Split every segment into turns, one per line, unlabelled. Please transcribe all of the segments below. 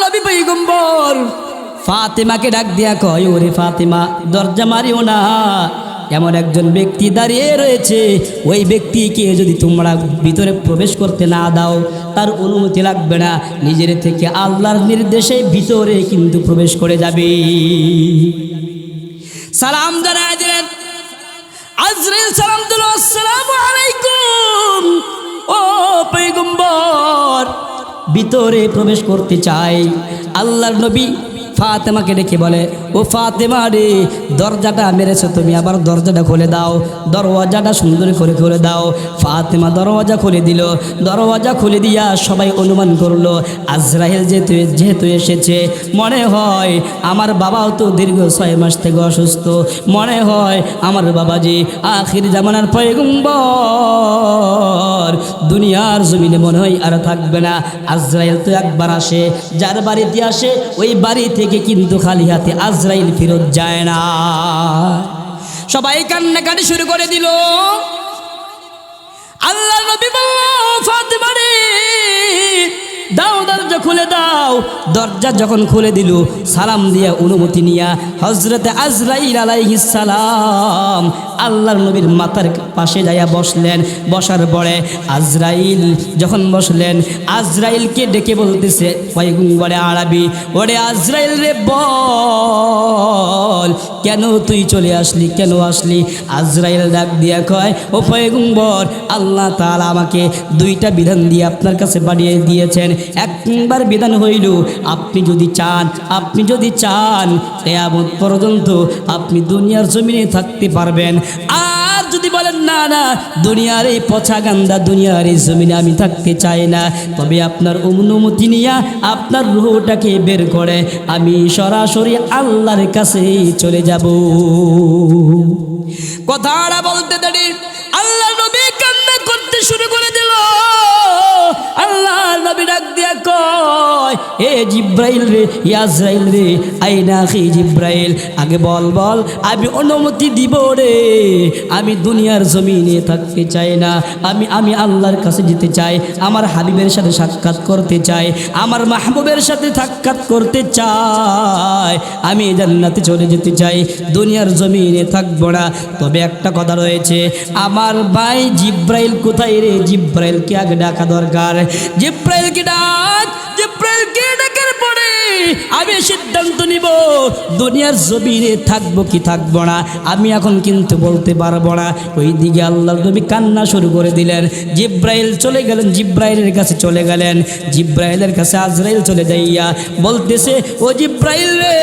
নবী পয়গম্বর ফাতেমাকে ডাক দিয়া কয়, ওরে ফাতেমা দরজা মারিও না, এমন একজন ব্যক্তি দাঁড়িয়ে রয়েছে, ওই ব্যক্তিকে যদি তোমরা ভিতরে প্রবেশ করতে না দাও তার অনুমতি লাগবে না, নিজের থেকে আল্লাহর নির্দেশে ভিতরে কিন্তু প্রবেশ করে যাবে। সালাম জানায় দিলেন। আজরাইল সালাম দিল, আসসালামু আলাইকুম। ও পয়গম্বর ভিতরে প্রবেশ করতে চাই। আল্লাহর নবী ফাতেমাকে ডেকে বলে, ও ফাতেমা রে, দরজাটা মেরেছো তুমি, আবার দরজাটা খুলে দাও, দরওয়াজাটা সুন্দর করে খুলে দাও। ফাতেমা দরওয়াজা খুলে দিল। দরওয়াজা খুলে দিয়া সবাই অনুমান করলো আজরাইল যেহেতু এসেছে, মনে হয় আমার বাবাও তো দীর্ঘ 6 মাস থেকে অসুস্থ, মনে হয় আমার বাবাজি আখির জামানার পয়গম্বর দুনিয়ার জমিনে মনে হয় আর থাকবে না। আজরাইল তো একবার আসে, যার বাড়িতে আসে ওই বাড়ি থেকে কিন্তু খালি হাতে আজরাইল ফেরত যায় না। সবাই কান্নাকাটি শুরু করে দিল। আল্লাহ নবী বলল, ফাতেমা রে দাও, দরজা খুলে দাও। দরজা যখন খুলে দিল, সালাম দিয়া অনুমতি নিয়া হযরতে আজরাইল আলাইহিস সালাম আল্লাহর নবীর মাথার পাশে যাইয়া বসলেন। বসার পরে আজরাইল যখন বসলেন, আজরাইলকে ডেকে বলতেছে পয়গম্বরে আরবি, ওরে আজরাইল রে বল, কেন তুই চলে আসলি, কেন আসলি? আজরাইল ডাক দিয়া কয়, ও পয়গম্বর আল্লাহ তাআলা আমাকে 2টা বিধান দিয়ে আপনার কাছে পাঠিয়ে দিয়েছেন। একবার বিধান হইল, আপনি যদি চান কিয়ামত পর্যন্ত আপনি দুনিয়ার জমিনে থাকতে পারবেন, আর যদি বলেন না না দুনিয়ার এই পচা গান্দা দুনিয়ার এই জমিনে আমি থাকতে চাই না, তবে আপনার অনুমতি নিয়ে আপনার রূহটাকে বের করে আমি সরাসরি আল্লাহর কাছে চলে যাব। কথাটা বলতে দেরি আল্লাহ নবী কান্না করতে শুরু করে দিল। আল্লাহ নবী ডাক দিয়া কয়, এ জিব্রাইল রে, আজরাইল রে, আইনা আখি জিব্রাইল, আগে বল আমি অনুমতি দিব রে, আমি দুনিয়ার জমিনে থাকতে চাই না, আমি আল্লাহর কাছে যেতে চাই, আমার হাবিবের সাথে সাক্ষাৎ করতে চাই, আমার মাহবুবের সাথে সাক্ষাৎ করতে চাই, আমি জান্নাতে চলে যেতে চাই, দুনিয়ার জমিনে থাকবো না। তবে একটা কথা রয়েছে, আমার ভাই জিব্রাইল কোথায় রে? জিব্রাইলকে আগে ডাকা দরকার। জিব্রাইলকে ডাকার পরে আমি সিদ্ধান্ত নিব দুনিয়ার জমিনে থাকবো কি থাকবো না, আমি এখন কিন্তু বলতে পারবো না। ওইদিকে আল্লাহর নবী কান্না শুরু করে দিলেন। জিব্রাইল চলে গেলেন, জিব্রাইলের কাছে চলে গেলেন। জিব্রাইলের কাছে আজরাইল চলে যাইয়া বলতেছে, ও জিব্রাইল রে,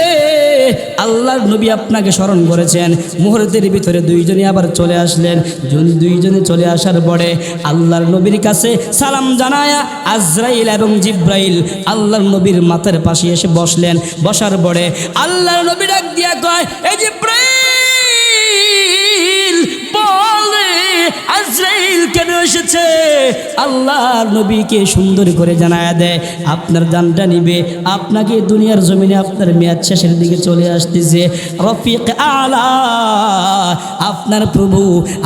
আল্লাহর নবী আপনাকে স্মরণ করেছেন। মুহূর্তের ভিতরে 2জনে আবার চলে আসলেন। 2জনে চলে আসার পরে আল্লাহর নবীর কাছে সালাম জানায়া আজরাইল এবং জিব্রাইল আল্লাহর নবীর মাথার পাশে এসে বসলেন। বসার পরে আল্লাহর নবী ডাক দিয়া কয়, এই জিব্রাইল বলে আজরাইল কেন এসেছে? আল্লাহর নবীকে সুন্দর করে জানায়া দেয়, আপনার জানটা নিবে, আপনাকে দুনিয়ার জমিনে আপনার মেয়াদ শেষের দিকে চলে আসতেছে। রফিক আলা, আপনার প্রভু,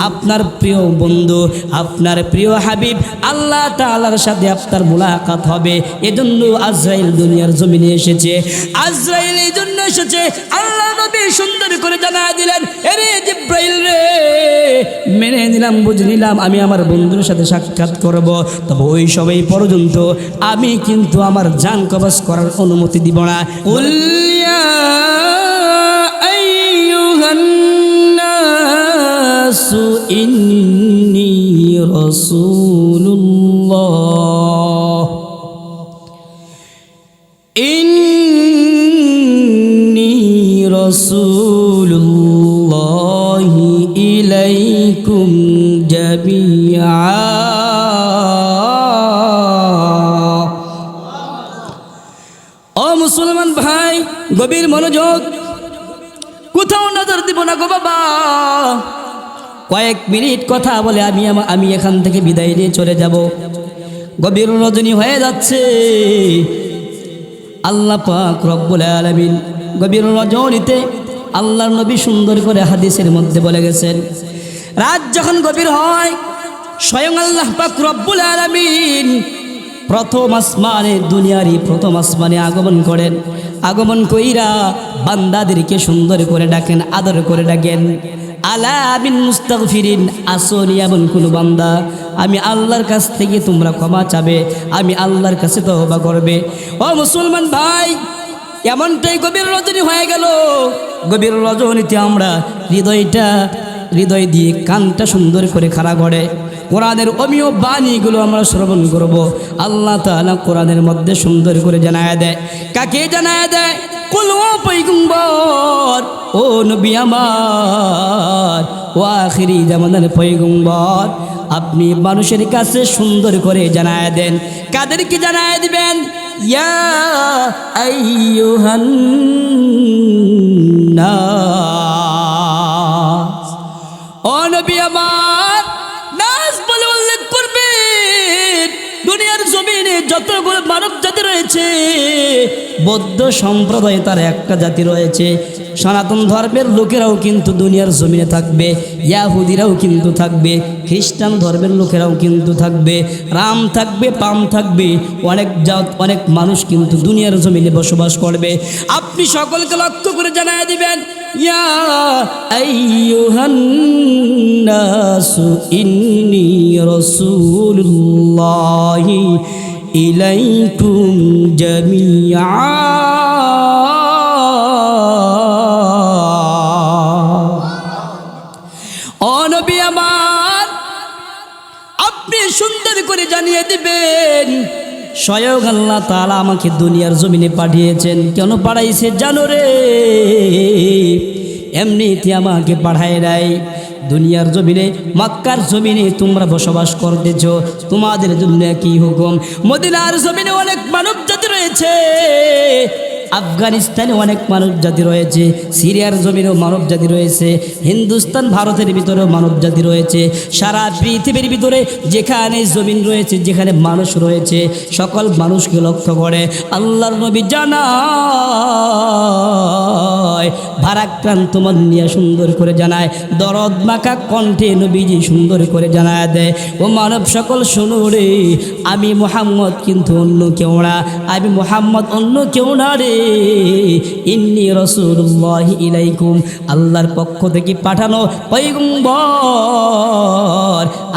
আপনার প্রিয় বন্ধু, আপনার প্রিয় হাবিব আল্লাহ তাআলার সাথে আপনার মুলাকাত হবে, এজন্য আজরাইল দুনিয়ার জমিনে এসেছে। আজরাইল এই জন্য এসেছে, আল্লাহ নবী সুন্দর করে জানায়া দিলেন, এরে জিব্রাইল রে, মেনে নিলাম, বুঝে নিলাম, আমি আমার বন্ধুর সাথে সাক্ষাৎ করব, তবে ওই সবাই পর্যন্ত আমি কিন্তু আমার জান কবজ করার অনুমতি দিব না। উল্লিয়া আইয়ুহান নাসু ইন্নী রাসূলুল্লাহ, ইন্নী রাসূলুল্লাহি ইলাইকুম জামিআ। ও মুসলমান ভাই, গভীর মনোযোগ, কোথাও নজর দিব না গো বাবা। কয়েক মিনিট কথা বলে আমি এখান থেকে বিদায় নিয়ে চলে যাব। গভীর রজনী হয়ে যাচ্ছে। আল্লাহ পাক রব্বুল আলামিন গভীর রজনীতে আল্লাহর নবী সুন্দর করে হাদিসের মধ্যে বলে গেছেন, রাত যখন গভীর হয় স্বয়ং আল্লাহ পাক রব্বুল আলামিন প্রথম আসমানে, দুনিয়ারই প্রথম আসমানে আগমন করেন। আগমন কইরা বান্দাদেরকে সুন্দর করে ডাকেন, আদর করে ডাকেন। আলা বিন মুস্তাগফিরিন, আসনি এমন কোন বান্দা আমি আল্লাহর কাছ থেকে তোমরা ক্ষমা চাবে, আমি আল্লাহর কাছে তওবা করবে। ও মুসলমান ভাই, এমনটাই গভীর রজনী হয়ে গেল। গভীর রজনীতে আমরা হৃদয় দিয়ে কানটা সুন্দর করে খাড়া করে কোরআনের অমীয় বাণীগুলো আমরা শ্রবণ করব। আল্লাহ তাআলা কোরআনের মধ্যে সুন্দর করে জানায় দেয়। কাকে জানায় দেয়? কুল ও পয়গম্বর, ও নবী আমার, ও আখিরি জামানার পয়গম্বর, আপনি মানুষের কাছে সুন্দর করে জানায় দেন। কাদেরকে জানায় দিবেন? ইয়া আইয়ুহান নাস, ও নবী আমার, নাস বলে উল্লেখ করবেন। দুনিয়ার জমিনে যতগুলো মানব জাতি রয়েছে, বৌদ্ধ সম্প্রদায় তার একটা জাতি রয়েছে। সনাতন ধর্মের লোকেরাও কিন্তু দুনিয়ার জমিনে থাকবে, ইয়াহুদিরাও কিন্তু থাকবে, খ্রিস্টান ধর্মের লোকেরাও কিন্তু থাকবে, রাম থাকবে, পাম থাকবে, অনেক মানুষ কিন্তু দুনিয়ার জমিনে বসবাস করবে। আপনি সকলকে লক্ষ্য করে জানায় দিবেন, ইয়া আইয়ুহান নাসু ইন্নী রাসূলুল্লাহি ইলাইকুম জামিআ। ও নবী আমার, আপনি সুন্দর করে জানিয়ে দিবেন, স্বয়ং আল্লাহ তাআলা আমাকে দুনিয়ার জমিনে পাঠিয়েছেন। কেন পাঠাইছে জানো রে? এমনিতে আমাকে পাঠায় নাই। দুনিয়ার জমিনে, মক্কার জমিনে তোমরা বসবাস করতেছ, তোমাদের জন্য কি হুকুম। মদিনার জমিনে অনেক মানব জাতি রয়েছে, আফগানিস্তানে অনেক মানব জাতি রয়েছে, সিরিয়ার জমিনেও মানব জাতি রয়েছে, হিন্দুস্তান ভারতের ভিতরেও মানব জাতি রয়েছে। সারা পৃথিবীর ভিতরে যেখানে জমিন রয়েছে, যেখানে মানুষ রয়েছে, সকল মানুষকে লক্ষ্য করে আল্লাহর নবী জানায়, ভারাক্রান্ত মন নিয়ে সুন্দর করে জানায়, দরদ মাখা কণ্ঠে নবীজি সুন্দর করে জানায় দেয়, ও মানব সকল শোনো রে, আমি মুহাম্মদ কিন্তু অন্য কেউ না, আমি মুহাম্মদ অন্য কেউ না রে। ইন্নী রাসূলুল্লাহি ইলাইকুম, আল্লাহর পক্ষ থেকে পাঠানো পয়গম্বর,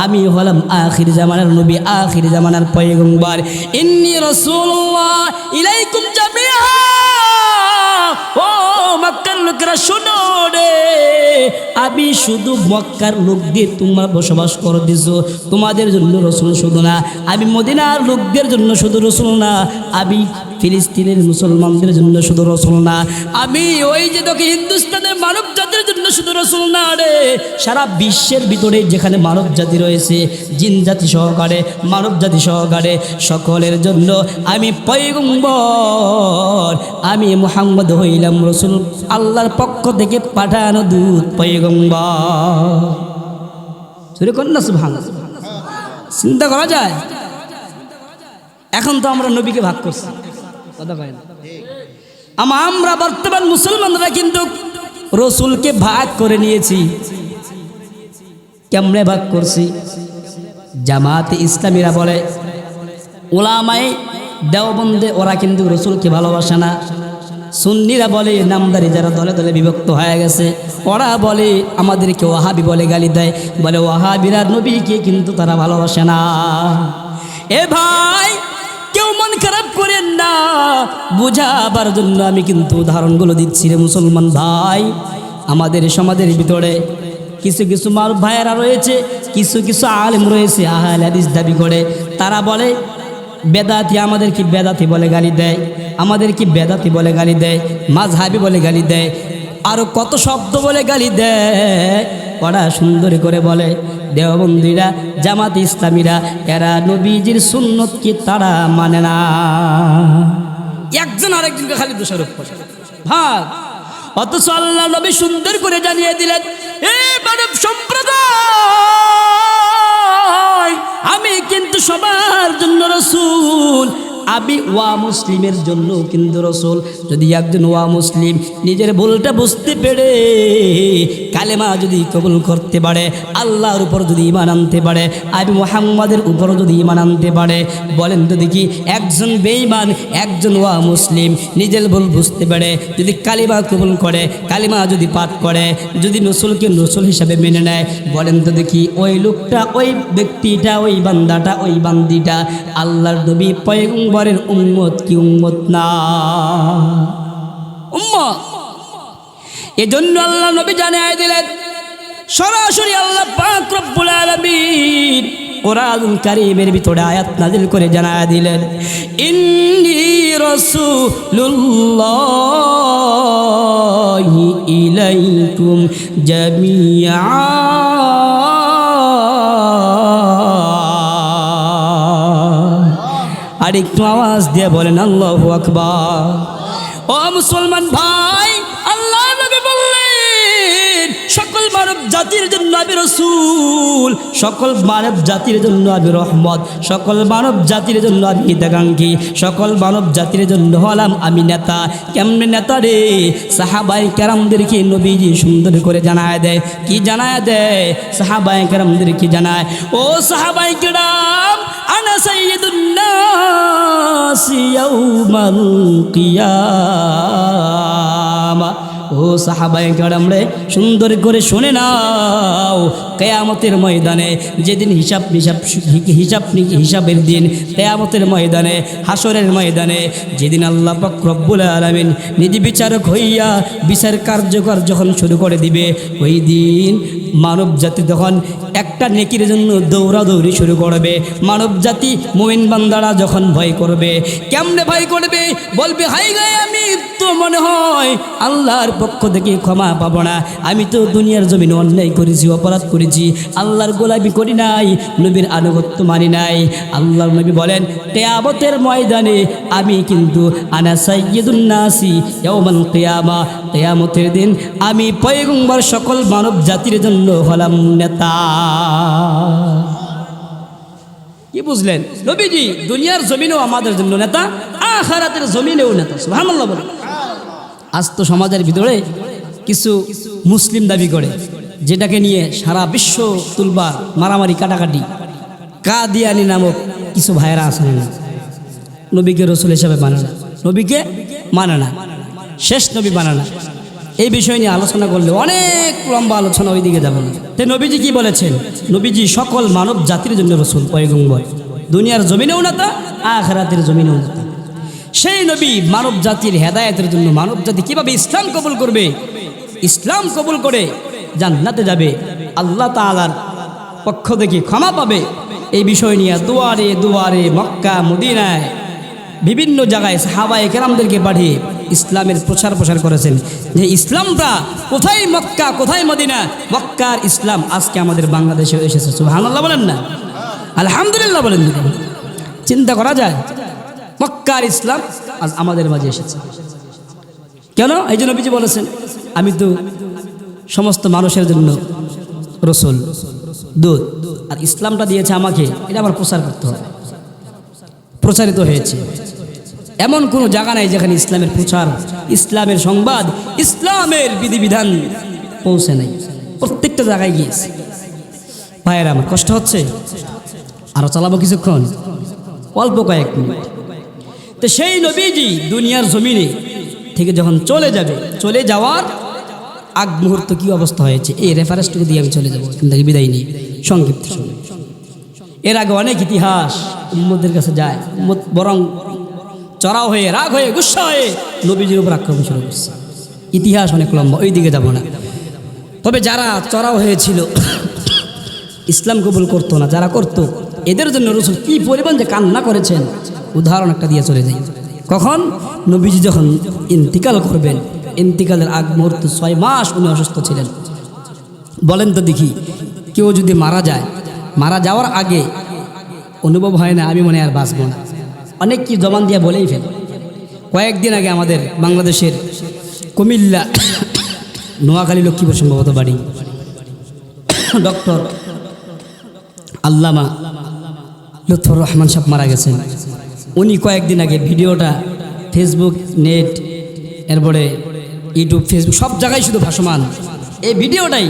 আমি হলাম আখির জামানার নবী, আখির জামানার পয়গম্বর। ইন্নী রাসূলুল্লাহ ইলাইকুম জামিআ। ও মক্কার লোকেরা শোনো রে, আমি শুধু মক্কার লোকদের তোমরা বসবাস করে দিছো, তোমাদের জন্য রসুল শুধু না, আমি মদিনার লোকদের জন্য শুধু রসুল না, আমি ফিলিস্তিনের মুসলমানদের জন্য শুধু রসুল না, আমি ওই যে তোকে হিন্দুস্তানের মানব জাতির জন্য শুধু রসুল না রে, সারা বিশ্বের ভিতরে যেখানে মানব জাতি রয়েছে, জিন জাতি সহকারে, মানব জাতি সহকারে, সকলের জন্য আমি পয়গম্বর, আমি মুহাম্মদ হইলাম রসুল, আল্লাহর পক্ষ থেকে পাঠানো দূত পয়গম্বর। শুরু কর না সুবহানাল্লাহ। চিন্তা করা যায়? এখন তো আমরা নবীকে ভাগ করছি, কথা কয় না? আমরা বর্তমান মুসলমানরা কিন্তু রসুলকে ভাগ করে নিয়েছি। কেমনে ভাগ করছি? জামাতে ইসলামীরা বলে, উলামায়ে দেওবন্দে ওরা কিন্তু রসুলকে ভালোবাসে না। সুন্নিরা বলে, নামদারি যারা দলে দলে বিভক্ত হয়ে গেছে, ওরা বলে আমাদেরকে ওয়াহাবি বলে গালি দেয়, বলে ওয়াহাবিরা নবীকে কিন্তু তারা ভালোবাসে না। এ ভাই, কেউ মন খারাপ করেন না, বুঝাবার জন্য আমি কিন্তু উদাহরণগুলো দিচ্ছি রে মুসলমান ভাই। আমাদের সমাজের ভিতরে কিছু কিছু মারুফ ভাইয়েরা রয়েছে, কিছু কিছু আলেম রয়েছে, আহলে হাদিস দাবি করে, তারা বলে বেদাতি, আমাদেরকে বেদাতি বলে গালি দেয়, আমাদেরকে বেদাতি বলে গালি দেয়, মাযহাবি বলে গালি দেয়, আরও কত শব্দ বলে গালি দেয়। ওরা সুন্দর করে বলে দেওবন্দীরা, জামাতে ইসলামীরা, এরা নবীজির সুন্নতকে তারা মানে না। একজন আরেকজনকে খালি দোষারোপ করে ভাগ। অথচ আল্লাহ নবী সুন্দর করে জানিয়ে দিলেন, এ মানব সম্প্রদায়, আমি কিন্তু সবার জন্য রসুল, আমি ওয়া মুসলিমের জন্য কিন্তু রসুল। যদি একজন ওয়া মুসলিম নিজের ভুলটা বুঝতে পেরে কালেমা যদি কবুল করতে পারে, আল্লাহর উপর যদি ঈমান আনতে পারে, আমি মুহাম্মাদের উপর যদি ঈমান আনতে পারে, বলেন তো দেখি একজন বেঈমান একজন ওয়া মুসলিম নিজের ভুল বুঝতে পারে যদি কালিমা কবুল করে, কালিমা যদি পাঠ করে, যদি রসুলকে রসুল হিসাবে মেনে নেয়, বলেন তো দেখি ওই লোকটা, ওই ব্যক্তিটা, ওই বান্দাটা, ওই বান্দিটা আল্লাহর নবী পয়গম্বরের উম্মত কি উম্মত না? উম্মত। এজন্য আল্লাহ নবী জানিয়ে দিলেন, সরাসরি আল্লাহ পাক রব্বুল আলামিন কোরআনুল কারীমের ভিতরে আয়াত নাযিল করে জানায়া দিলেন, ইন্নী রাসূলুল্লাহি ইলাইকুম জামিআ। আর একটু আওয়াজ দিয়ে বলেন আল্লাহু আকবার। ও মুসলমান ভাই, আল্লাহ নবী বললেন সকল মানব জাতির জন্য আমি রসুল, সকল মানব জাতির জন্য আমি রহমত, সকল মানব জাতির জন্য আমি হিতাকাঙ্ক্ষী, সকল মানব জাতির জন্য হলাম আমি নেতা। কেমনে নেতা রে? সাহাবায়ে কেরামদেরকে নবীজি সুন্দর করে জানায় দেয়। কি জানায় দেয়? সাহাবায়ে কেরামদেরকে জানায়, ও সাহাবায়ে কেরাম, আনা সাইয়্যিদুন নাস ইয়াউমাল কিয়ামা। ও সাহাবায়ে কেরাম রে, সুন্দর করে শুনে নাও, কিয়ামতের ময়দানে যেদিন হিসাবের দিন, কিয়ামতের ময়দানে, হাসরের ময়দানে, যেদিন আল্লাহ পাক রব্বুল আলামিন নিজে বিচারক হইয়া বিচার কার্যকর যখন শুরু করে দিবে, ওই দিন মানব জাতি তখন একটা নেকির জন্য দৌড়াদৌড়ি শুরু করবে। মানব জাতি মুমিন বান্দারা যখন ভয় করবে, কেমনে ভয় করবে? বলবে, হাই গায়ে আমি তো মনে হয় আল্লাহর পক্ষ থেকে ক্ষমা পাবো না, আমি তো দুনিয়ার জমিনে অন্যায় করেছি, অপরাধ করেছি, আল্লাহর গোলামি করি নাই, নবীর আনুগত্য মানি নাই। আল্লাহর নবী বলেন, কিয়ামতের ময়দানে আমি কিন্তু আনা সাইয়্যিদুন নাসি ইয়াউমাল কিয়ামা, কিয়ামতের দিন আমি পয়গম্বর সকল মানব জাতির জন্য হলাম নেতা। কি বুঝলেন? নবীজি দুনিয়ার জমিনেও আমাদের জন্য নেতা, আখিরাতের জমিনেও নেতা। সুবহানাল্লাহ বলেন। আজ তো সমাজের ভিতরে কিছু মুসলিম দাবি করে, যেটাকে নিয়ে সারা বিশ্ব তুলবার মারামারি কাটাকাটি। কাদিয়ানি নামক কিছু ভাইয়েরা আছেন না, নবীকে রসুল হিসাবে মানে না, নবীকে মানে না, শেষ নবী মানে না। এই বিষয় নিয়ে আলোচনা করলে অনেক লম্বা আলোচনা, ওই দিকে যাবে না। তাই নবীজি কি বলেছেন? নবীজি সকল মানব জাতির জন্য রসুল, পয়গম্বর, দুনিয়ার জমিনেও নেতা, আখিরাতের জমিনেও নেতা। সেই নবী মানব জাতির হেদায়েতের জন্য, মানব জাতি কিভাবে ইসলাম কবুল করবে, ইসলাম কবুল করে জান্নাতে যাবে, আল্লাহ তাআলার পক্ষ থেকে ক্ষমা পাবে, এই বিষয় নিয়ে দুয়ারে দুয়ারে মক্কা মদিনায় বিভিন্ন জায়গায় সাহাবায়ে কেরামদেরকে পাঠিয়ে ইসলামের প্রসার করেছেন, যে ইসলামটা কোথায় মক্কা, কোথায় মদিনা, মক্কার ইসলাম আজকে আমাদের বাংলাদেশে এসেছে। সুবহানাল্লাহ বলেন না? আলহামদুলিল্লাহ বলেন। চিন্তা করা যায়, মক্কার ইসলাম আজ আমাদের মাঝে এসেছে। কেন? এই জন্য নবীজি বলেছেন, আমি তো সমস্ত মানুষের জন্য রসুল, দূত, আর ইসলামটা দিয়েছে আমাকে, এটা আমার প্রচার করতে হবে। প্রচারিত হয়েছে, এমন কোনো জায়গা নাই যেখানে ইসলামের প্রচার, ইসলামের সংবাদ, ইসলামের বিধিবিধান পৌঁছে নাই। প্রত্যেকটা জায়গায় গিয়েছে। ভাইয়েরা আমার কষ্ট হচ্ছে, আরও চালাবো কিছুক্ষণ, অল্প কয়েক মিনিট। তো সেই নবীজি দুনিয়ার জমিনে থেকে যখন চলে যাবে, চলে যাওয়ার আগ মুহূর্ত কি অবস্থা হয়েছে, এই রেফারেন্সটুকু দিয়ে আমি চলে যাবো, কিন্তু বিদায় নিই সংক্ষিপ্ত সময়। এর আগে অনেক ইতিহাস উম্মতের কাছে যায়, উম্মত বরং চড়াও হয়ে, রাগ হয়ে, গুসা হয়ে নবীজির উপর আক্রমণ শুরু করছে। ইতিহাস অনেক লম্বা, ওই দিকে যাব না। তবে যারা চড়াও হয়েছিল, ইসলাম কবুল করতো না, যারা করতো, এদের জন্য রসুল কি পরিমাণ যে কান্না করেছেন, উদাহরণ একটা দিয়ে চলে যাই। কখন? নবীজি যখন ইন্তিকাল করবেন, ইন্তিকালের আগ মুহূর্ত 6 মাস উনি অসুস্থ ছিলেন। বলেন তো দেখি, কেউ যদি মারা যায়, মারা যাওয়ার আগে অনুভব হয় না আমি মনে আর বাঁচব না, অনেক কি জবান দিয়ে বলেই ফেলে। কয়েকদিন আগে আমাদের বাংলাদেশের কুমিল্লা, নোয়াখালী, লক্ষ্মীপুর সম্ভবত বাড়ি, ডক্টর আল্লামা লুৎফর রহমান সাহেব মারা গেছেন। উনি কয়েকদিন আগে ভিডিওটা ফেসবুক, নেট, এরপরে ইউটিউব, ফেসবুক সব জায়গায় শুধু ভাসমান এই ভিডিওটাই,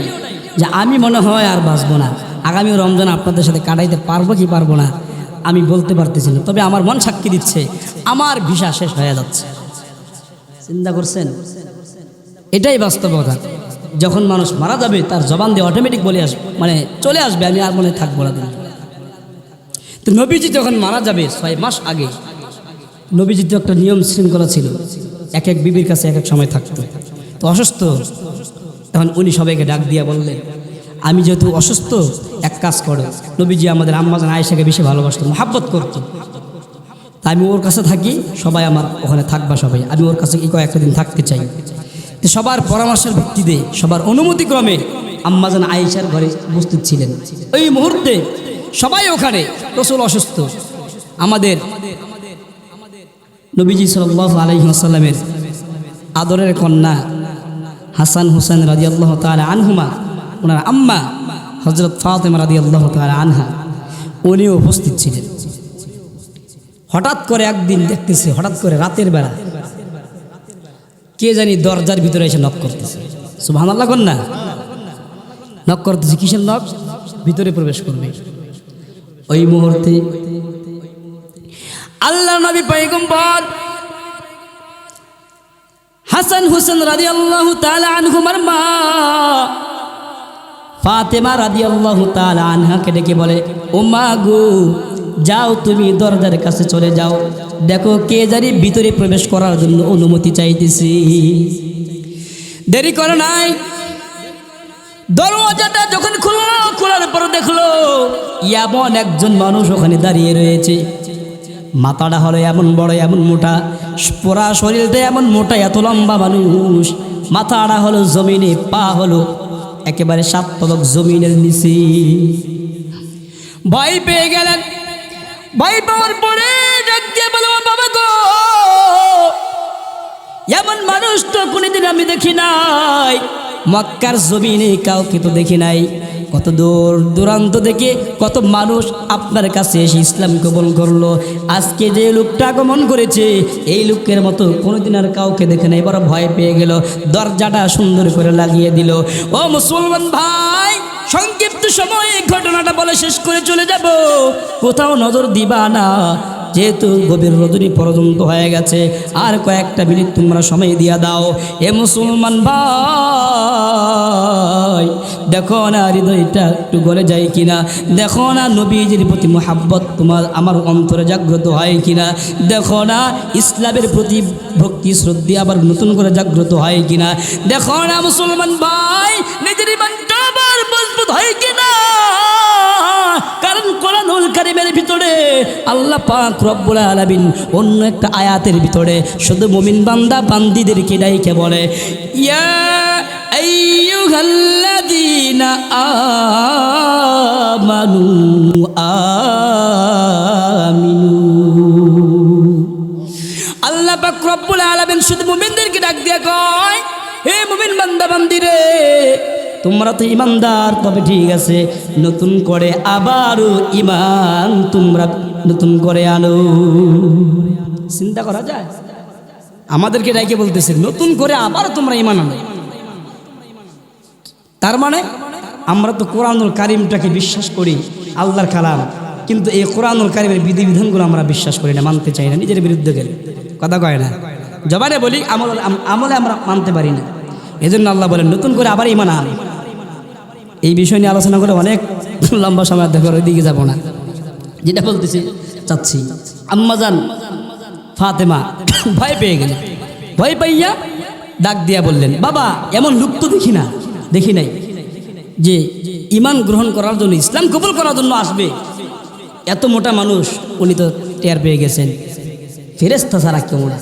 যে আমি মনে হয় আর বাঁচবো না, আগামী রমজান আপনাদের সাথে কাটাইতে পারবো কি পারবো না আমি বলতে পারতেছি না, তবে আমার মন সাক্ষী দিচ্ছে আমার ভিসা শেষ হয়ে যাচ্ছে। চিন্তা করছেন? এটাই বাস্তবতা। যখন মানুষ মারা যাবে তার জবান দিয়ে অটোমেটিক বলে আসবে, মানে চলে আসবে, আমি আর মনে থাকবো না। তো নবীজি যখন মারা যাবে 6 মাস আগে, নবীজির তো একটা নিয়ম শৃঙ্খলা ছিল, এক এক বিবির কাছে এক এক সময় থাকতো। তো অসুস্থ, তখন উনি সবাইকে ডাক দিয়া বললেন, আমি যেহেতু অসুস্থ, এক কাজ করো, নবীজি আমাদের আম্মাজান আয়েশাকে বেশি ভালোবাসতো, মহাব্বত করতো, তা আমি ওর কাছে থাকি, সবাই আমার ওখানে থাকবা, সবাই আমি ওর কাছে কয়েকটা দিন থাকতে চাই। তো সবার পরামর্শের ভিত্তিতে, সবার অনুমতিক্রমে আম্মাজান আয়েশার ঘরে উপস্থিত ছিলেন। ওই মুহূর্তে সবাই ওখানে, রাসূল অসুস্থ, আমাদের নবীজি সাল্লাল্লাহু আলাইহি ওয়াসাল্লামের আদরের কন্যা হাসান হুসেন রাদিয়াল্লাহু তাআলা আনহুমা, ওনার আম্মা হযরত ফাতেমা রাদিয়াল্লাহু তাআলা আনহা, উনিও উপস্থিত ছিলেন। হঠাৎ করে একদিন দেখতেছে, হঠাৎ করে রাতের বেলা কে জানি দরজার ভিতরে এসে নক করতেছে। সুবহানাল্লাহ কোন না, নক করতেছে, কিসের নক? ভিতরে প্রবেশ করবে। ওই মুহূর্তে আল্লাহ নবী পয়গম্বর হাসান হুসেন রাদিয়াল্লাহু তাআলা আনহুমার মা ফাতেমা রাদিয়াল্লাহু তাআলা আনহাকে ডেকে বলে, ও মা গো, যাও তুমি দরজার কাছে চলে যাও, দেখো কে জানি ভিতরে প্রবেশ করার জন্য অনুমতি চাইতেছি। দেরি করে নাই, দরওয়াজাটা যখন খুললো, খোলার পর দেখলো এমন একজন মানুষ ওখানে দাঁড়িয়ে রয়েছে। মাথাটা হলো এমন বড়, এমন মোটা, পুরা শরীরটা এমন মোটা, এত লম্বা মানুষ, মাথাটা হলো জমিনে, পা হলো একেবারে 7 তলক জমিনের নিচে। ভয় পেয়ে গেলেন। ভয় পাওয়ার পরে ডাক দিয়ে বলো, বাবা গো, এমন মানুষ তো কোনোদিন আমি দেখি নাই, মক্কার জমিনে কাউকে তো দেখি নাই। কত দূর দূরান্ত থেকে কত মানুষ আপনার কাছে এসে ইসলাম কবুল করলো, আজকে যে লোকটা আগমন করেছে এই লোকের মতো কোনোদিন আর কাউকে দেখে নাই। বড় ভয় পেয়ে গেল, দরজাটা সুন্দর করে লাগিয়ে দিল। ও মুসলমান ভাই, সংক্ষিপ্ত সময়ে ঘটনাটা বলে শেষ করে চলে যাব, কোথাও নজর দিবা না, যেহেতু গভীর রজনী পর্যন্ত হয়ে গেছে, আর কয়েকটা মিনিট তোমরা সময় দিয়া দাও। এ মুসলমান ভাই, দেখো না হৃদয়টা একটু গলে যায় কিনা, দেখো না নবীজির প্রতি মুহাব্বত তোমার আমার অন্তরে জাগ্রত হয় কিনা, দেখো না ইসলামের প্রতি ভক্তি শ্রদ্ধা আবার নতুন করে জাগ্রত হয় কিনা, দেখো না মুসলমান ভাই নিজের ইমানটা আবার মজবুত হয় কিনা। কারণ কোরআনুল কারীমের ভিতরে আল্লাহ পাক রব্বুল আলামিন অন্য একটা আয়াতের ভিতরে শুধু মুমিন বান্দা বান্দীদেরকে ডাইকে বলে, ইয়া আইয়ুহাল্লাযীনা আমানু আমিনু। আল্লাহ পাক রব্বুল আলামিন শুধু মুমিনদেরকে ডাক দিয়ে কয়, হে মুমিন বান্দা বান্দীরে, তোমরা তো ইমানদার, তবে ঠিক আছে, নতুন করে আবারও ইমান তোমরা নতুন করে আনো। চিন্তা করা যায়, আমাদেরকে ডাইকে বলতেছে নতুন করে আবার তোমরা ইমান আনো। তার মানে আমরা তো কোরআনুল কারীমটাকে বিশ্বাস করি, আল্লাহর কালাম, কিন্তু এই কোরআনুল কারীমের বিধিবিধানগুলো আমরা বিশ্বাস করি না, মানতে চাই না, নিজের বিরুদ্ধে গেলে কথা কয় না, জবানে বলি, আমলে আমরা মানতে পারি না। এজন্য আল্লাহ বলেন নতুন করে আবার ইমান আন। এই বিষয় নিয়ে আলোচনা করে অনেক লম্বা সময় দেখে ওইদিকে যাব না, যেটা বলতেছি চাচ্ছি। আম্মাজান ফাতেমা ভয় পেয়ে গেলেন, ভয় পাইয়া ডাক দিয়া বললেন, বাবা, এমন লোক তো দেখি নাই যে ইমান গ্রহণ করার জন্য, ইসলাম কবুল করার জন্য আসবে, এত মোটা মানুষ। উনি তো টের পেয়ে গেছেন ফেরেশতা ছাড়া কেউ না,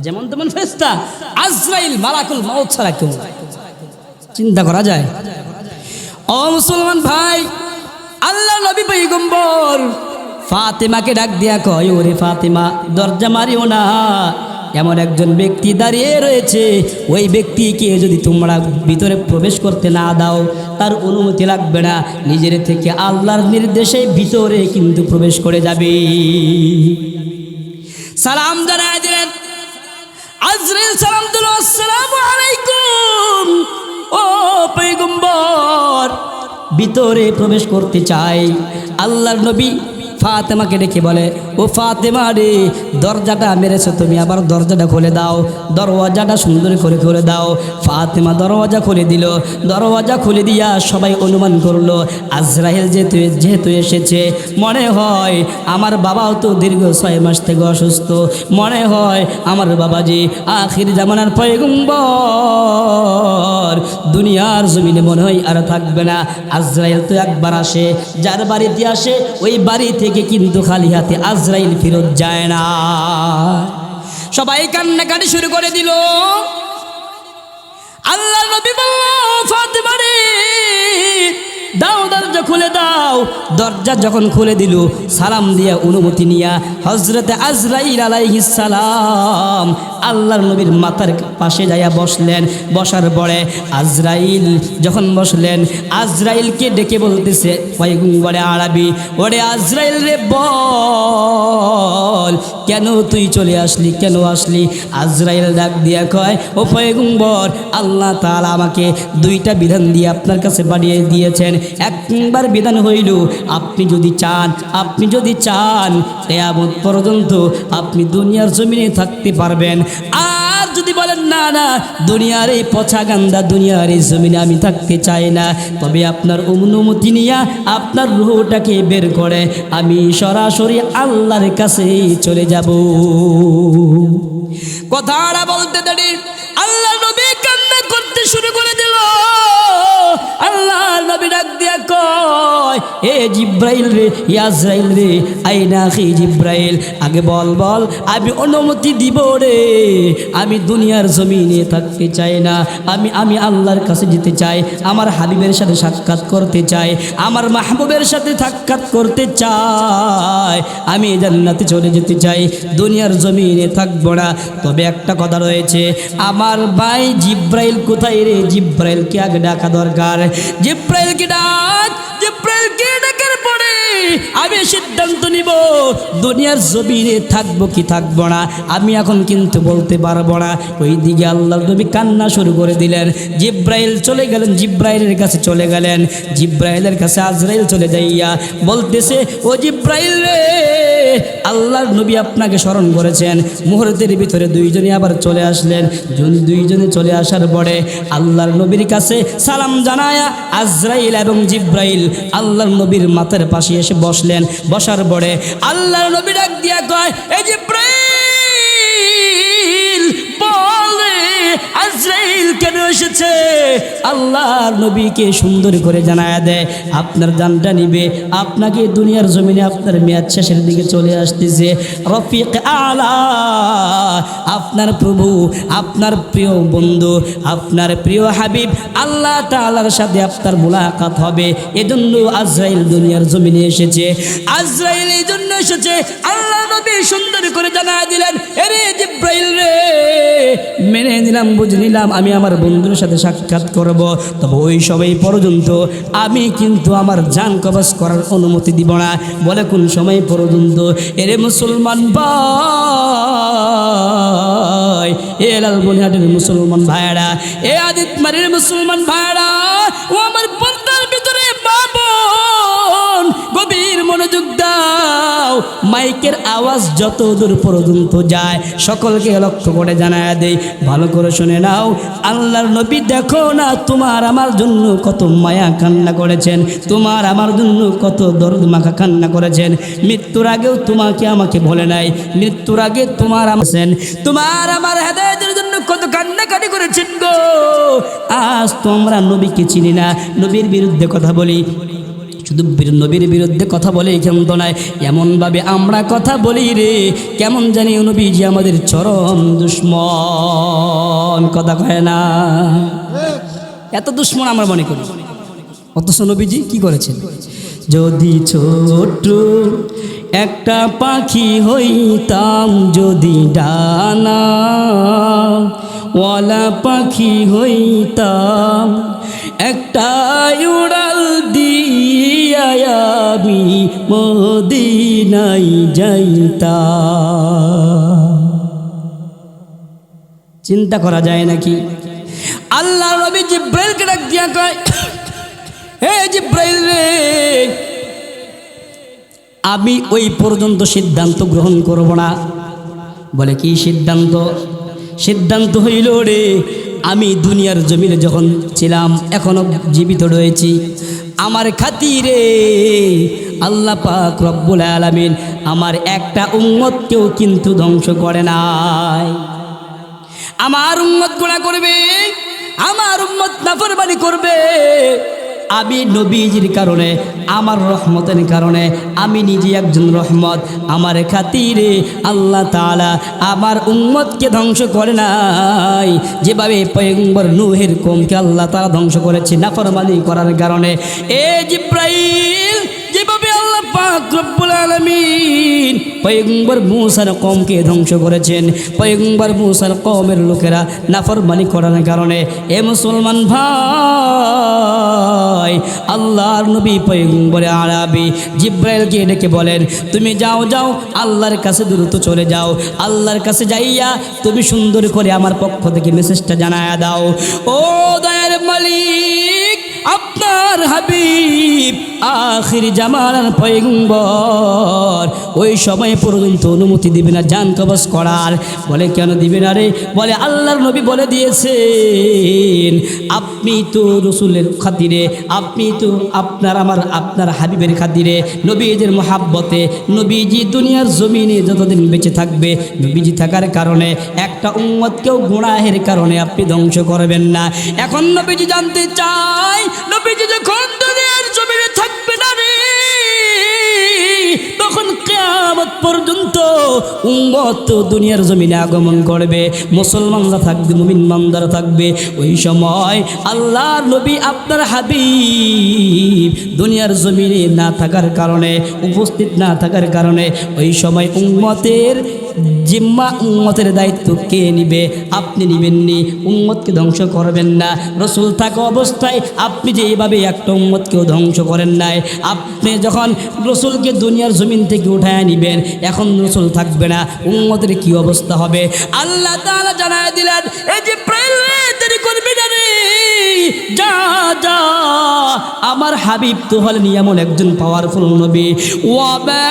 যেমন তেমন ফেরেশতা, আজরাইল মালাকুল মাউত ছাড়া কেউ না। চিন্তা করা যায়? ও মুসলমান ভাই, আল্লাহ নবী পয়গম্বর ফাতেমাকে ডাক দিয়া কয়, ওরে ফাতেমা, দরজা মারিও না, এমন একজন ব্যক্তি দাঁড়িয়ে রয়েছে, ওই ব্যক্তিকে যদি তোমরা ভিতরে প্রবেশ করতে না দাও, তার অনুমতি লাগবে না, নিজের থেকে আল্লাহর নির্দেশে ভিতরে কিন্তু প্রবেশ করে যাবে। সালাম জানায় দিলেন। আজরাইল সালাম দিল, আসসালামু আলাইকুম। ও পয়গম্বর, ভিতরে প্রবেশ করতে চাই। আল্লাহর নবী ফাতেমাকে ডেকে বলে, ও ফাতেমা রে, দরজাটা মেরেছো তুমি, আবার দরজাটা খুলে দাও, দরওয়াজাটা সুন্দর করে খুলে দাও। ফাতেমা দরওয়াজা খুলে দিল। দরওয়াজা খুলে দিয়া সবাই অনুমান করলো আজরাইল যেহেতু এসেছে, মনে হয় আমার বাবাও তো দীর্ঘ 6 মাস থেকে অসুস্থ, মনে হয় আমার বাবাজি আখির জামানার পয়গম্বর দুনিয়ার জমিনে মনে হয় আর থাকবে না। আজরাইল তো একবার আসে, যার বাড়িতে আসে ওই বাড়ি থেকে কিন্তু খালি হাতে আজরাইল ফেরত যায় না। সবাই কান্নাকাটি শুরু করে দিল। আল্লাহ নবী বলল, ফাতেমা রে, দাও, দরজা খুলে দাও। দরজা যখন খুলে দিল, সালাম দিয়া অনুমতি নিয়া হযরতে আজরাইল আলাইহিস সালাম আল্লাহর নবীর মাথার পাশে যাইয়া বসলেন। বসার পরে আজরাইল যখন বসলেন, আজরাইলকে ডেকে বলতেছে পয়গম্বরে আরবি, ওরে আজরাইল রে, বল কেন তুই চলে আসলি, কেন আসলি? আজরাইল ডাক দিয়া কয়, ও পয়গম্বর, আল্লাহ তাআলা আমাকে 2টা বিধান দিয়ে আপনার কাছে পাঠিয়ে দিয়েছেন। একবার বিধান হইল, আপনি যদি চান কিয়ামত পর্যন্ত আপনি দুনিয়ার জমিনে থাকতে পারবেন। আর যদি বলেন না না, দুনিয়ার এই পচা গান্দা দুনিয়ার এই জমিনে আমি থাকতে চাই না, তবে আপনার অনুমতি নিয়ে আপনার রূহটাকে বের করে আমি সরাসরি আল্লাহর কাছে চলে যাব। কথাটা বলতে দেরি আল্লাহ নবী কান্না করতে শুরু করে দিল। আল্লাহ নবী ডাক দিয়া কয়, এ জিব্রাইল রে, আজরাইল রে, আইনা আখি জিব্রাইল, আগে বল, আমি অনুমতি দিব রে, আমি দুনিয়ার জমিনে থাকতে চাই না, আমি আল্লাহর কাছে যেতে চাই, আমার হাবিবের সাথে সাক্ষাৎ করতে চাই, আমার মাহবুবের সাথে সাক্ষাৎ করতে চাই, আমি জান্নাতে চলে যেতে চাই, দুনিয়ার জমিনে থাকবো না। তবে একটা কথা রয়েছে, আমার ভাই জিব্রাইল কোথায় রে? জিব্রাইলকে আগে ডাকা দরকার। জিব্রাইলকে ডাকার পরে আমি সিদ্ধান্ত নিব দুনিয়ার জমিনে থাকবো কি থাকবো না, আমি এখন কিন্তু বলতে পারবো না। ওইদিকে আল্লাহর নবী কান্না শুরু করে দিলেন। জিব্রাইল চলে গেলেন, জিব্রাইলের কাছে চলে গেলেন। জিব্রাইলের কাছে আজরাইল চলে যাইয়া বলতেছে, ও জিব্রাইল রে, আল্লাহর নবী আপনাকে স্মরণ করেছেন। মুহূর্তের ভিতরে 2জনে আবার চলে আসলেন। 2জনে চলে আসার পরে আল্লাহর নবীর কাছে সালাম জানায়া আজরাইল এবং জিব্রাইল আল্লাহর নবীর মাথার পাশে এসে বসলেন। বসার পরে আল্লাহর নবী ডাক দিয়া কয়, এই জিব্রাইল, বলে আজরাইল কেন এসেছে? আল্লাহর নবীকে সুন্দর করে জানায়া দেয়, আপনার জানটা নিবে, আপনাকে দুনিয়ার জমিনে আপনার মেয়াদ শেষের দিকে চলে আসতেছে। রফিক আলা, আপনার প্রভু, আপনার প্রিয় বন্ধু, আপনার প্রিয় হাবিব আল্লাহ তাআলার সাথে আপনার মুলাকাত হবে, এজন্য আজরাইল দুনিয়ার জমিনে এসেছে। আজরাইল এই জন্য এসেছে, আল্লাহ নবী সুন্দর করে জানায়া দিলেন, এরে জিব্রাইল রে, মেনে নিলাম, বুঝে নিলাম, আমি আমার বন্ধুর সাথে সাক্ষাৎ করব, তবে ওই সময় পর্যন্ত আমি কিন্তু আমার জান কবজ করার অনুমতি দিব না। বলে কোন সময় পর্যন্ত? এরে মুসলমান ভাই, এ লালমনিরহাটের মুসলমান ভাইরা, এ আদিতমারির মুসলমান ভাইরা, ও আমার পর্দার ভিতরে বাবন, গভীর মনোযোগ দাও। মাইকের আওয়াজ যত দূর পর্যন্ত যায় সকলকে লক্ষ্য করে জানায়া দেই, ভালো করে শুনে নাও। আল্লাহর নবী দেখো না তোমার আমার জন্য কত মায়া কান্না করেছেন, তোমার আমার জন্য কত দরদ মাখা কান্না করেছেন। মৃত্যুর আগেও তোমাকে আমাকে বলে নাই, মৃত্যুর আগে তোমার আমার হেদায়েতের জন্য কত কান্নাকাটি করেছেন গো। আজ তো আমরা নবীকে চিনি না, নবীর বিরুদ্ধে কথা বলি, শুধু নবীর বিরুদ্ধে কথা বলে কিন্তু নয়, এমনভাবে আমরা কথা বলি রে, কেমন জানি নবীজি আমাদের চরম দুশ্মন, কথা কয় না, এত দুশ্মন আমরা মনে করি। অথচ নবীজি কি করেছেন? যদি ছোট একটা পাখি হইতাম, যদি ডানা ওয়ালা পাখি হইতাম, একটা উড়াল দিয়া আমি মদিনায় যাইতাম। চিন্তা করা যায় নাকি? আল্লাহ নবী জিব্রাইলকে ডাক দিয়া কয়, হে জিব্রাইল রে, আমি ওই পর্যন্ত সিদ্ধান্ত গ্রহণ করব না। বলে কি সিদ্ধান্ত? সিদ্ধান্ত হইল রে, আমি দুনিয়ার জমিনে যখন ছিলাম, এখনো জীবিত রয়েছি, আমার খাতিরে আল্লাহ পাক রব্বুল আলামিন আমার একটা উম্মতকেও কিন্তু ধ্বংস করে নাই। আমার উম্মত গুনাহ করবে, আমার উম্মত নাফরমানি করবে, আমি নবীজির কারণে, আমার রহমতের কারণে, আমি নিজে একজন রহমত, আমার খাতিরে আল্লাহ তাআলা আমার উম্মতকে ধ্বংস করে নাই। যেভাবে পয়গম্বর নূহের কওমকে আল্লাহ তাআলা ধ্বংস করেছে নাফরমানি করার কারণে, এ জিব্রাইল, যেভাবে আল্লাহ পাক রব্বুল আলামিন পয়গম্বর মূসার কওমকে ধ্বংস করেছেন, পয়গম্বর মূসার কওমের লোকেরা নাফরমানি করার কারণে, এ মুসলমান ভাই, আল্লাহর নবী পয়গম্বর আরবি জিব্রাইলকে ডেকে বলেন, তুমি যাও যাও, আল্লাহর কাছে দ্রুত চলে যাও, আল্লাহর কাছে যাইয়া তুমি সুন্দর করে আমার পক্ষ থেকে মেসেজটা জানায়া দাও। ও দয়ার মালিক, আপনার হাবিব আখির জামানার পয়গম্বর ওই সময় পর্যন্ত অনুমতি দিবে না জান কবজ করার। বলে কেন দিবে না রে? বলে আল্লাহর নবী বলে দিয়েছেন, আপনি তো রসুলের খাতিরে, আপনি তো আপনার হাবিবের খাতিরে, নবীজির মহাব্বতে, নবীজি দুনিয়ার জমিনে যতদিন বেঁচে থাকবে, নবীজি থাকার কারণে একটা উম্মতকেও গুনাহের কারণে আপনি ধ্বংস করবেন না। এখন নবীজি জানতে চাই, নবীজি যখন দুনিয়ার জমিনে থাকবে না রে, তখন কিয়ামত পর্যন্ত উম্মত দুনিয়ার জমিনে আগমন করবে, মুসলমানরা থাকবে, মুমিন বান্দারা থাকবে। ওই সময় আল্লাহর নবী আপনার হাবিব দুনিয়ার জমিনে না থাকার কারণে, উপস্থিত না থাকার কারণে, ওই সময় উম্মতের জিম্মা, উম্মতের দায়িত্ব কে নিবে? আপনি নিবেননি, উম্মতকে ধ্বংস করবেন না। রসুল থাকা অবস্থায় আপনি যে এইভাবে একটা উম্মতকেও ধ্বংস করেন নাই, আপনি যখন রসুলকে দুনিয়ার জমিন থেকে উঠায় নিবেন, এখন রসুল থাকবে না, উম্মতের কি অবস্থা হবে? আল্লাহ তাআলা জানায় দিলেন, এই যে দেরি করবি না রে, যা যা, আমার হাবিব তো হলেন এমন একজন পাওয়ারফুল নবী, ওয়া মা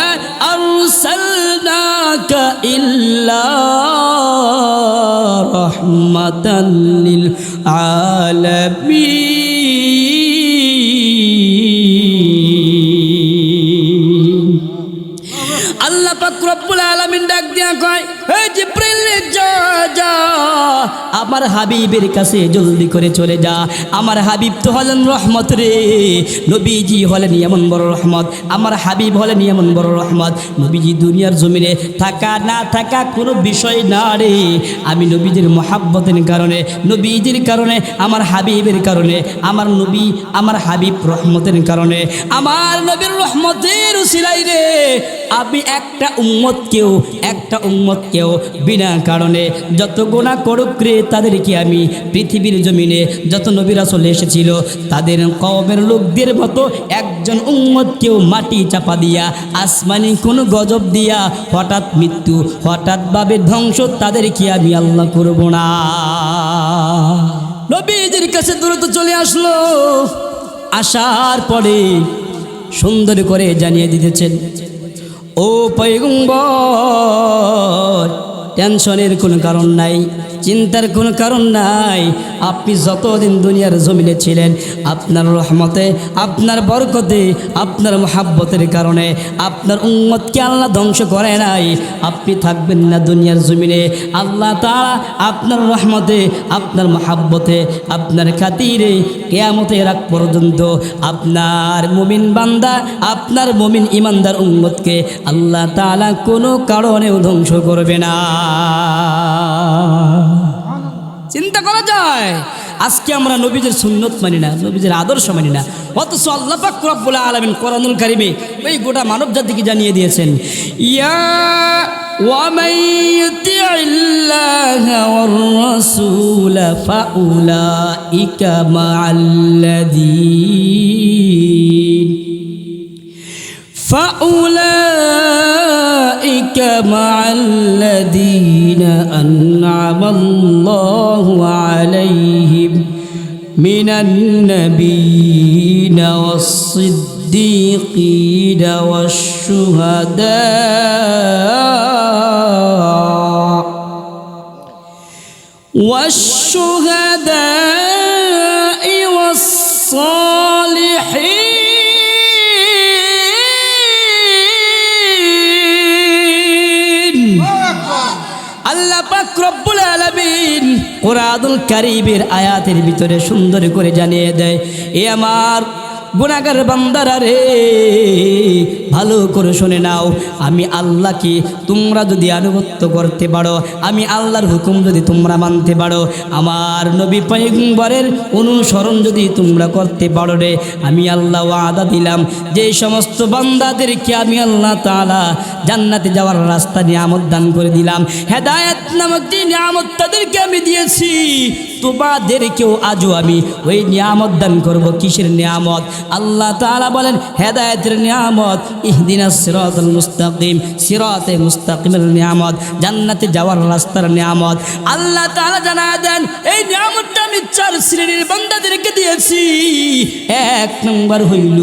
আরসালনাকা ইল্লা রাহমাতাল লিল আলামিন। আল্লাহ পাক রব্বুল আলামিন ডাক দিয়া কয়, হে জিব্রাইল, যা যা, আমার হাবিবের কাছে জলদি করে চলে যা। আমার হাবিব তো হলেন রহমত রে, নবীজি হলেন এমন বড় রহমত, আমার হাবিব হলেন এমন বড় রহমত। নবীজি দুনিয়ার জমিনে থাকা না থাকা কোনো বিষয় না রে, আমি নবীজির মহাব্বতের কারণে, নবীজির কারণে, আমার হাবিবের কারণে, আমার নবী, আমার হাবিব রহমতের কারণে, আমার নবীর রহমতের উসিলাই রে, আমি একটা উম্মতকেও বিনা কারণে যত গুনাহ করুক রে, তাদেরকে আমি পৃথিবীর জমিনে যত নবী রাসূল এসেছিল তাদের কওমের লোকদের মতো একজন উম্মতকেও মাটি চাপা দিয়া, আসমানি কোনো গজব দিয়া, হঠাৎ মৃত্যু, হঠাৎভাবে ধ্বংস, তাদেরকে আমি আল্লাহ করব না। নবীদের কাছে দ্রুত চলে আসলো, আসার পরে সুন্দর করে জানিয়ে দিতেছেন, ও পয়গম্বর, টেনশনের কোনো কারণ নাই, চিন্তার কোনো কারণ নাই। আপনি যতদিন দুনিয়ার জমিনে ছিলেন, আপনার রহমতে, আপনার বরকতে, আপনার মহাব্বতের কারণে আপনার উম্মতকে আল্লাহ ধ্বংস করে নাই। আপনি থাকবেন না দুনিয়ার জমিনে, আল্লাহ তাআলা আপনার রহমতে, আপনার মহাব্বতে, আপনার খাতিরে কিয়ামতের আগ পর্যন্ত আপনার মুমিন বান্দা, আপনার মুমিন ইমানদার উম্মতকে আল্লাহ তাআলা কোনো কারণেও ধ্বংস করবে না। চিন্তা করা যায়, আজকে আমরা নবীদের সুন্নত মানি না, নবীদের আদর্শ মানি না, অথচ আল্লাহ পাক রব্বুল আলামিন কোরআনুল কারীমে ওই গোটা মানব জাতিকে জানিয়ে দিয়েছেন, ইয়া ওয়া মান ইউতিইল্লাহা ওয়ার রাসূল ফাউলাইকা মা'আল্লাযীন مع الذين أنعم الله عليهم من النبيين والصديقين والشهداء والصالحين আল্লাহ পাক রব্বুল আলামিন কুরআনুল কারীমের আয়াতের ভিতরে সুন্দর করে জানিয়ে দেয়, এ আমার গুনাহগার বান্দারা রে, ভালো করে শুনে নাও, আমি আল্লাহকে তোমরা যদি আনুগত্য করতে পারো, আমি আল্লাহর হুকুম যদি তোমরা মানতে পারো, আমার নবী পয়গম্বরের অনুসরণ যদি তোমরা করতে পারো রে, আমি আল্লাহ ওয়াদা দিলাম যে সমস্ত বান্দাদেরকে আমি আল্লাহ তাআলা জান্নাতে যাওয়ার রাস্তা নিয়ামত দান করে দিলাম। হেদায়েত নামক যে নিয়ামত তাদেরকে আমি দিয়েছি, তোমাদেরকেও আজও আমি ওই নিয়ামত দান করব। কিসের নিয়ামত? আল্লাহ তাআলা বলেন হেদায়েতের নিয়ামত, ইহদিনাস সিরাতাল মুস্তাকিম, সিরাতে মুস্তাকিমের নিয়ামত, জান্নাতে যাওয়ার রাস্তার নিয়ামত। আল্লাহ তাআলা জানায় দেন এই নিয়ামতটা আমি 4 শ্রেণীর বান্দাদেরকে দিয়েছি। 1 নম্বর হইল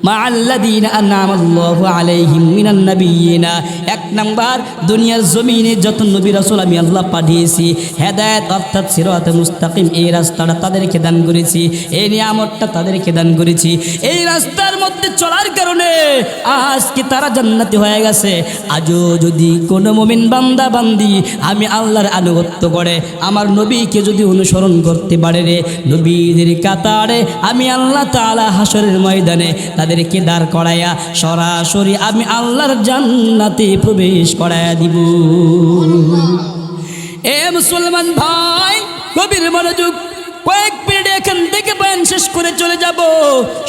মাআল্লাযীনা আনআমাল্লাহু আলাইহিম মিনান নাবিয়্যিনা, 1 নাম্বার দুনিয়ার জমিনে যত নবী রাসূল আমি আল্লাহ পাঠিয়েছি, হেদায়েত অর্থাৎ সিরাতে মুস্তাকিম এই রাস্তাটা তাদেরকে দান করেছি, এই নিয়ামতটা তাদেরকে দান করেছি। এই রাস্তার মধ্যে চলার কারণে আজকে তারা জান্নাতি হয়ে গেছে। আজও যদি কোনো মুমিন বান্দা বান্দি আমি আল্লাহর আনুগত্য করে আমার নবীকে যদি অনুসরণ করতে পারে রে, নবীদের কাতারে আমি আল্লাহ তাআলা হাসরের ময়দানে তাদেরকে দাঁড় করাইয়া সরাসরি আমি আল্লাহর জান্নাতে প্রবেশ করাইয়া দিব। এ মুসলমান ভাই, গভীর মনোযোগ, কয়েক মিনিট এখান থেকে বয়ান শেষ করে চলে যাব।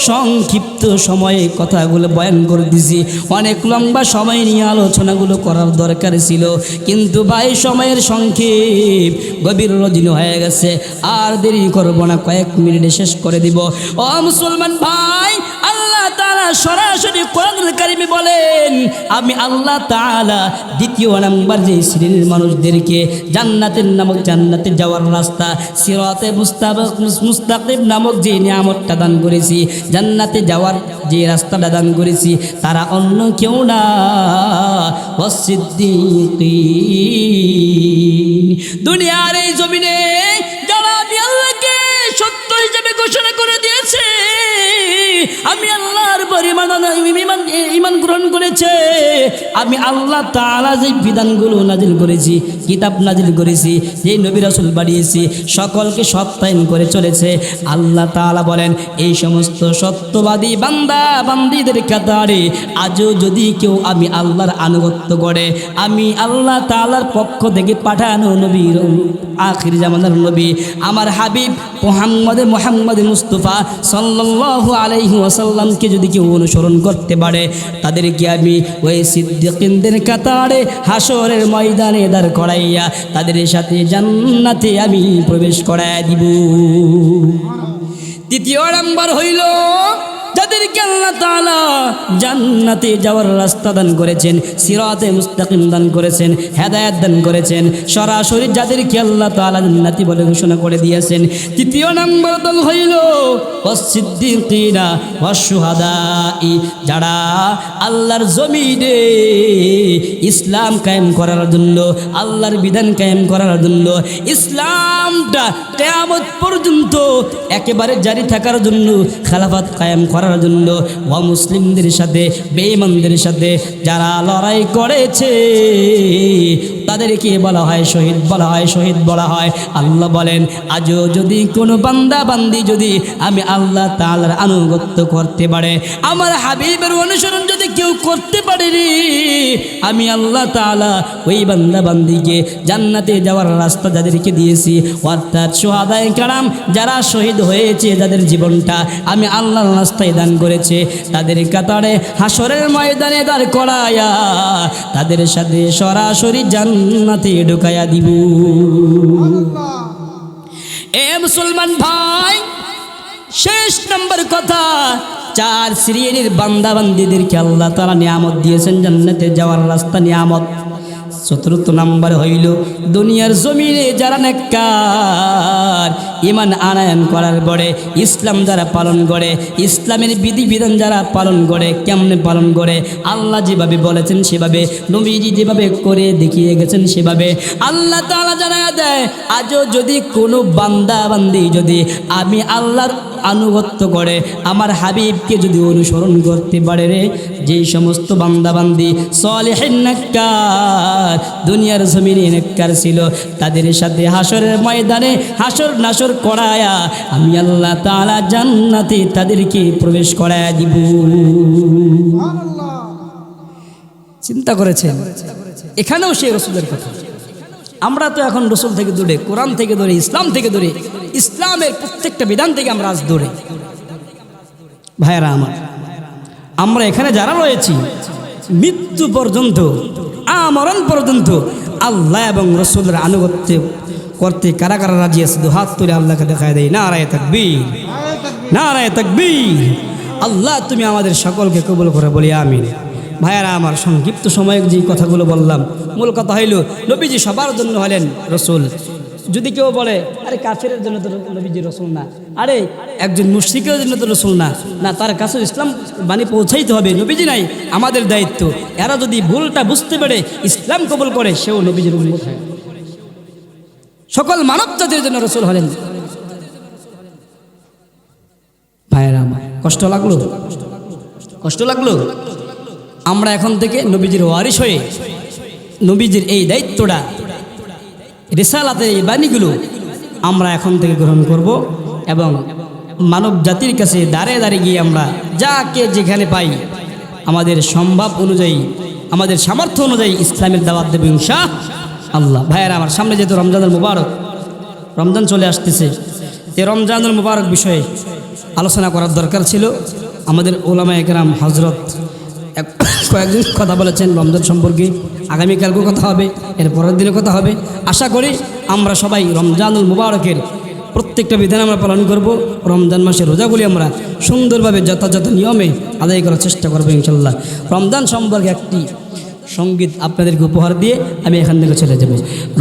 সংক্ষিপ্ত সময়ে কথাগুলো বয়ান করে দিছি, অনেক লম্বা সময় নিয়ে আলোচনাগুলো করার দরকার ছিল, কিন্তু ভাই সময়ের সংক্ষেপ, গভীর রজনী হয়ে গেছে, আর দেরি করব না, কয়েক মিনিটে শেষ করে দিব। ও মুসলমান ভাই, আল্লাহ তাআলা সরাসরি কোরআনুল কারীমে বলেন আমি আল্লাহ তাআলা 2 নাম্বার যে শ্রেণীর মানুষদেরকে জান্নাতের নামক জান্নাতে যাওয়ার রাস্তা সিরাতে মুস্তাকিম নামক যে নিয়ামতটা দান করেছি, জান্নাতে যাওয়ার যে রাস্তাটা দান করেছি, তারা অন্য কেউ না, ওয়াসিদ্দিকিন। দুনিয়ার এই জমিনে যারা আমি আল্লাহকে সত্য হিসেবে ঘোষণা করে দিয়েছে, আমি আল্লাহর ঈমান গ্রহণ করেছে, আমি আল্লাহ তাআলা যে বিধানগুলো নাজিল করেছি, কিতাব নাজিল করেছি, যে নবী রাসূল পাঠিয়েছি, সকলকে সত্যায়ন করে চলেছে। আল্লাহ তাআলা বলেন এই সমস্ত সত্যবাদী বান্দা বান্দীদের কাতারে আজও যদি কেউ আমি আল্লাহর আনুগত্য করে, আমি আল্লাহ তাআলার পক্ষ থেকে পাঠানো নবী, আখির জামানার নবী আমার হাবিব মুহাম্মদ মুস্তাফা সাল্লাল্লাহু আলাইহি ওয়াসাল্লামকে যদি কেউ অনুসরণ করতে পারে, তাদেরকে আমি ওই সিদ্দিকিনদের কাতারে হাসরের ময়দানে দাঁড় করাইয়া তাদের সাথে জান্নাতে আমি প্রবেশ করাইয়া দিব। 2 নাম্বার হইল যাদেরকে আল্লাহ তাআলা জান্নাতে যাওয়ার রাস্তা দান করেছেন, সিরাতে মুস্তাকিম দান করেছেন, হেদায়েত দান করেছেন, সরাসরি যাদেরকে আল্লাহ তাআলা জান্নাতি বলে ঘোষণা করে দিয়েছেন। 3 নম্বর দল হইল ওয়াসিদ্দিকিনা ওয়াশুহাদাই, যারা আল্লাহর জমিনে ইসলাম কায়েম করার জন্য, আল্লাহর বিধান কায়েম করার জন্য, ইসলামটা কিয়ামত পর্যন্ত একেবারে জারি থাকার জন্য, খেলাফত কায়েম করার জন্য অমুসলিমদের সাথে বেঈমানদের সাথে যারা লড়াই করেছে তাদেরকে বলা হয় শহীদ, বলা হয় শহীদ বলা হয়। আল্লাহ বলেন আজও যদি কোনো বান্দা বান্দি যদি আমি আল্লাহ তাআলার আনুগত্য করতে পারে, আমার হাবিবের অনুসরণ যদি কেউ করতে পারে রে, আমি আল্লাহ তাআলা ওই বান্দা বান্দিকে জান্নাতে যাওয়ার রাস্তা যাদেরকে দিয়েছি, অর্থাৎ শুহাদায়ে কেরাম যারা শহীদ হয়েছে, যাদের জীবনটা আমি আল্লাহর রাস্তায় দান করেছে, তাদের কাতারে হাসরের ময়দানে দাঁড় করায়া তাদের সাথে সরাসরি জান্নাতে ঢুকায়া দিব। এ মুসলমান ভাই, শেষ নম্বর কথা, 4 শ্রেণীর বান্দাবান্দিদেরকে আল্লাহ তাআলা নিয়ামত দিয়েছেন, জান্নাতে যাওয়ার রাস্তা নিয়ামত। চতুর্থ নাম্বার হইল দুনিয়ার জমিনে যারা নেককার, ঈমান আনয়ন করার পরে ইসলাম যারা পালন করে, ইসলামের বিধিবিধান যারা পালন করে, কেমনে পালন করে? আল্লাহ যেভাবে বলেছেন সেভাবে, নবীজি যেভাবে করে দেখিয়ে গেছেন সেভাবে আল্লাহ তাআলা জানায়া দেয়, আজও যদি কোনো বান্দা বান্দি যদি আমি আল্লাহর আনুগত্য করে, আমার হাবিবকে যদি অনুসরণ করতে পারে রে, যেই সমস্ত বান্দাবান্দি সালেহিন নেককার দুনিয়ার জমিনে নেককার ছিল, তাদের সাথে হাসরের ময়দানে হাসর নাসর করায়া আমি আল্লাহ তাআলা জান্নাতে তাদেরকে প্রবেশ করায়া দিব। চিন্তা করেছেন? এখানেও সেই রাসূলের কথা। আমরা তো এখন রাসূল থেকে দূরে, কোরআন থেকে দূরে, ইসলাম থেকে দূরে, ইসলামের প্রত্যেকটা বিধান থেকে আমরা আজ দূরে। ভাইয়েরা আমার, আমরা এখানে যারা রয়েছি মৃত্যু পর্যন্ত, আমরণ পর্যন্ত আল্লাহ এবং রাসূলের আনুগত্য করতে কারা কারা রাজি আছে? হাত তুলে আল্লাহকে দেখায় দেয়। নারায়ে তাকবীর, নারায়ে তাকবীর। আল্লাহ তুমি আমাদের সকলকে কবুল করে বলি আমিন। ভাইয়েরা আমার, সংক্ষিপ্ত সময়ে যে কথাগুলো বললাম, মূল কথা হইল নবীজি সবার জন্য হলেন রসুল। যদি কেউ বলে আরে কাফেরের জন্য তো নবীজি রসুল না, আরে একজন মুশরিকের জন্য তো রসুল না, না তার কাছে ইসলাম বাণী পৌঁছাইতে হবে, নবীজি নাই আমাদের দায়িত্ব। এরা যদি ভুলটা বুঝতে পারে ইসলাম কবুল করে, সেও নবীজির উম্মত হয়। সকল মানব জাতির জন্য রসুল হলেন। ভাইয়েরা আমার, কষ্ট লাগলো? কষ্ট লাগলো? আমরা এখন থেকে নবীজির ওয়ারিস হয়ে নবীজির এই দায়িত্বটা, রিসালাতের এই বাণীগুলো আমরা এখন থেকে গ্রহণ করব এবং মানব জাতির কাছে দাঁড়িয়ে দাঁড়িয়ে গিয়ে আমরা যাকে যেখানে পাই আমাদের সম্ভব অনুযায়ী, আমাদের সামর্থ্য অনুযায়ী ইসলামের দাওয়াত দেব ইনশাআল্লাহ। ভাইয়েরা আমার, সামনে যেহেতু রমজানুল মুবারক, রমজান চলে আসতেছে, এই রমজানুল মুবারক বিষয়ে আলোচনা করার দরকার ছিল। আমাদের ওলামায়ে কেরাম হযরত কয়েকদিন কথা বলেছেন রমজান সম্পর্কে, আগামীকালকেও কথা হবে, এর পরের দিনে কথা হবে। আশা করি আমরা সবাই রমজানুল মুবারকের প্রত্যেকটা বিধান আমরা পালন করব। রমজান মাসের রোজাগুলি আমরা সুন্দরভাবে যথাযথ নিয়মে আদায় করার চেষ্টা করবো ইনশাল্লাহ। রমজান সম্পর্কে একটি সঙ্গীত আপনাদেরকে উপহার দিয়ে আমি এখান থেকে চলে যাব।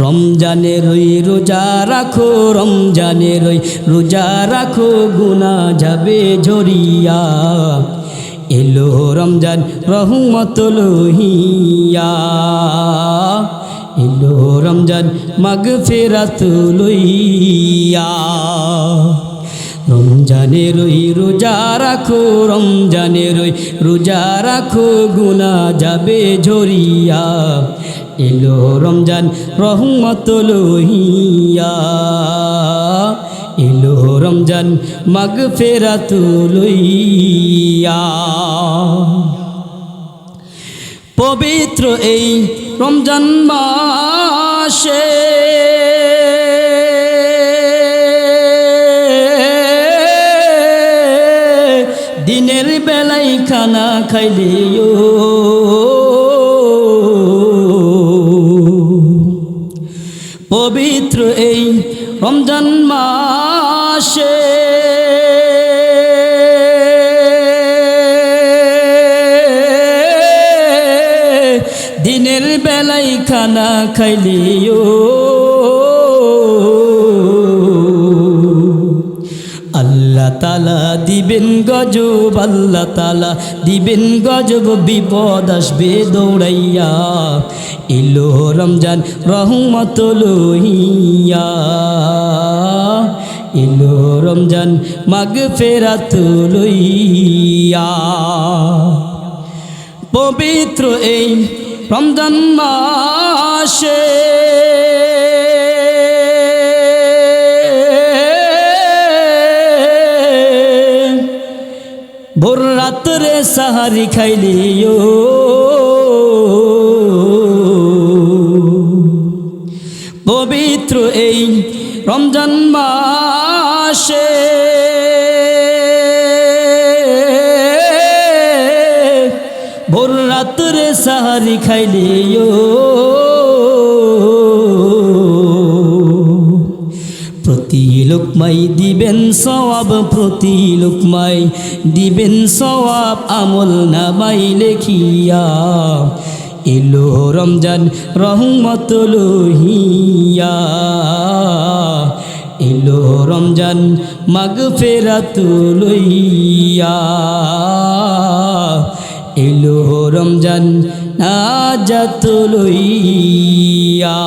রমজানের ওই রোজা রাখো, রমজানের ওই রোজা রাখো, গুনাহ যাবে ঝরিয়া, এলো রমজান রহমত লইয়া, এলো রমজান মাগফিরাত লইয়া। রমজানের ওই রোজা রাখো, রমজানের ওই রোজা রাখো, গুনাহ যাবে ঝরিয়া, এলো রমজান রহমত লইয়া, এলো রমজান মাগফিরাত লইয়া। পবিত্র এই রমজান মাসে দিনের বেলায় খানা খাইলেও পবিত্র এই রমজান মাসে দিনের বেলায় খানা খাইলেও আল্লাহ তাআলা দিবেন গজব, আল্লাহ তাআলা দিবেন গজব, বিপদ আসবে দৌড়াইয়া, এলো রমজান রহমত লইয়া, এলো রমজান মাগফিরাত লইয়া। পবিত্র এই রমজান মাসে ভোর রাত্রে সাহারি খাইলিও, পবিত্র এই রমজান মাসে ভোর রাত্রে সাহারি খাইলিও, প্রতি লোকমাই দিবেন সওয়াব, প্রতি লোকমাই দিবেন সওয়াব, আমল নামাই লেখিয়া। এলো রমজান রহমত লহিয়া, এলো রমজান মাগফিরাত লইয়া, এলো রমজান নাজাত লইয়া।